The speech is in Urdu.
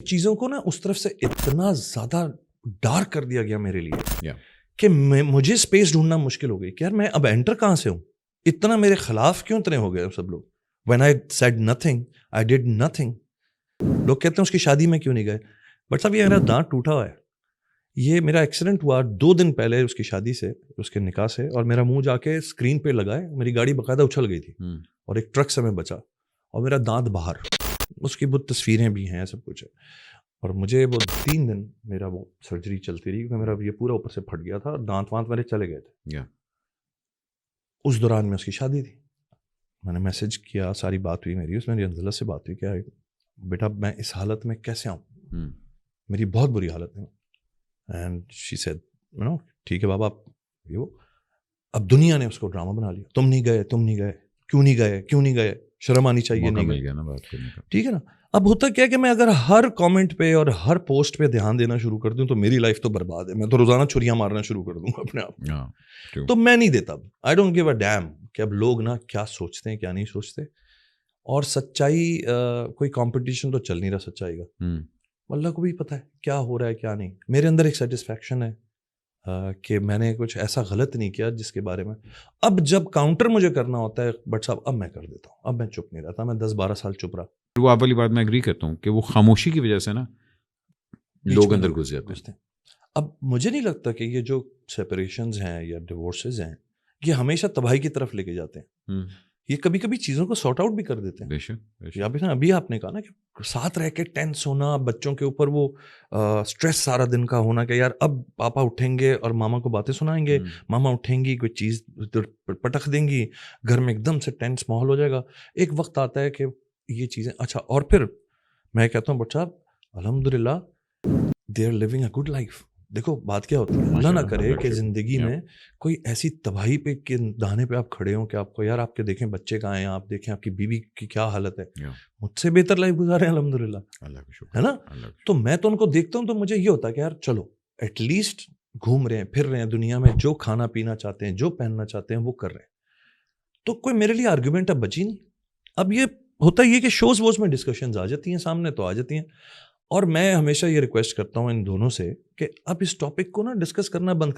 چیزوں کو نا اس طرف سے اتنا زیادہ ڈارک کر دیا گیا میرے لیے Yeah. کہ مجھے اسپیس ڈھونڈنا مشکل ہو گئی کہ یار میں اب انٹر کہاں سے ہوں, اتنا میرے خلاف کیوں اتنے ہو گئے سب لوگ. when I said nothing, I did nothing. لوگ کہتے ہیں اس کی شادی میں کیوں نہیں گئے, بٹ صاحب یہ میرا دانت ٹوٹا ہوا ہے, یہ میرا ایکسیڈنٹ ہوا 2 دن پہلے اس کی شادی سے, اس کے نکاح سے, اور میرا منہ جا کے اسکرین پہ لگا ہے, میری گاڑی باقاعدہ اچھل گئی تھی اور ایک ٹرک سے میں بچا, اور میرا دانت باہر, اس کی بہت تصویریں بھی ہیں, سب کچھ ہے. اور مجھے وہ 3 دن میرا وہ سرجری چلتی رہی کیونکہ میرا یہ پورا اوپر سے پھٹ گیا تھا, دانت وانت میرے چلے گئے تھے. اس دوران میں اس کی شادی تھی, میں نے میسج کیا, ساری بات ہوئی میری, اس میں انزلہ سے بات ہوئی کہ بیٹا میں اس حالت میں کیسے آؤں, میری بہت بری حالت ہے. اینڈ شی سیڈ ٹھیک ہے بابا, یہ اب دنیا نے اس کو ڈرامہ بنا لیا, تم نہیں گئے, تم نہیں گئے, کیوں نہیں گئے, کیوں نہیں گئے, شرم آنی چاہیے, نہیں گئے. ٹھیک ہے نا. اب ہوتا کیا کہ میں اگر ہر کامنٹ پہ اور ہر پوسٹ پہ دھیان دینا شروع کر دوں تو میری لائف تو برباد ہے, میں تو روزانہ چھریاں مارنا شروع کر دوں گا اپنے آپ. تو میں نہیں دیتا, I don't give a damn کہ اب لوگ نا کیا سوچتے ہیں کیا نہیں سوچتے. اور سچائی کوئی کمپٹیشن تو چل نہیں رہا سچائی کا, اللہ کو بھی پتہ ہے کیا ہو رہا ہے کیا نہیں. میرے اندر ایک سیٹسفیکشن ہے کہ میں نے کچھ ایسا غلط نہیں کیا جس کے بارے میں اب جب کاؤنٹر مجھے کرنا ہوتا ہے, بٹ صاحب اب میں کر دیتا ہوں, اب میں چپ نہیں رہتا, میں 10-12 سال چپ رہا. وہ آپ والی بات میں ایگری کرتا ہوں کہ وہ خاموشی کی وجہ سے نا لوگ اندر گھس جاتے ہیں. اب مجھے نہیں لگتا کہ یہ جو سیپریشنز ہیں یا ڈیورسز ہیں یہ ہمیشہ تباہی کی طرف لے کے جاتے ہیں. یہ کبھی کبھی چیزوں کو سارٹ آؤٹ بھی کر دیتے ہیں. بے شک. ابھی آپ نے کہا نا کہ ساتھ رہ کے ٹینس ہونا, بچوں کے اوپر وہ اسٹریس سارا دن کا ہونا کہ یار اب پاپا اٹھیں گے اور ماما کو باتیں سنائیں گے, ماما اٹھیں گی کوئی چیز پٹخ دیں گی, گھر میں ایک دم سے ٹینس ماحول ہو جائے گا. ایک وقت آتا ہے کہ یہ چیزیں اچھا, اور پھر میں کہتا ہوں بٹ صاحب الحمدللہ they are living a good life. دیکھو بات کیا ہوتی ہے, اللہ نہ کرے کہ زندگی میں کوئی ایسی تباہی پہ کے دانے پہ آپ کھڑے ہوں کہ آپ کو یار آپ کے دیکھیں بچے کہاں ہیں, آپ دیکھیں آپ کی بیوی کی کیا حالت ہے, مجھ سے بہتر لائف گزارے ہیں الحمدللہ, ہے نا. تو میں تو ان کو دیکھتا ہوں تو مجھے یہ ہوتا ہے کہ یار چلو ایٹ لیسٹ گھوم رہے ہیں پھر رہے ہیں دنیا میں, جو کھانا پینا چاہتے ہیں جو پہننا چاہتے ہیں وہ کر رہے ہیں. تو کوئی میرے لیے آرگیومنٹ اب بچی نہیں. اب یہ ہوتا یہ کہ شوز ووز میں ڈسکشنز آ جاتی ہیں سامنے تو آ جاتی ہیں, اور میں ہمیشہ یہ ریکویسٹ کرتا ہوں ان دونوں سے کہ اب اس ٹاپک کو نا ڈسکس کرنا بند کر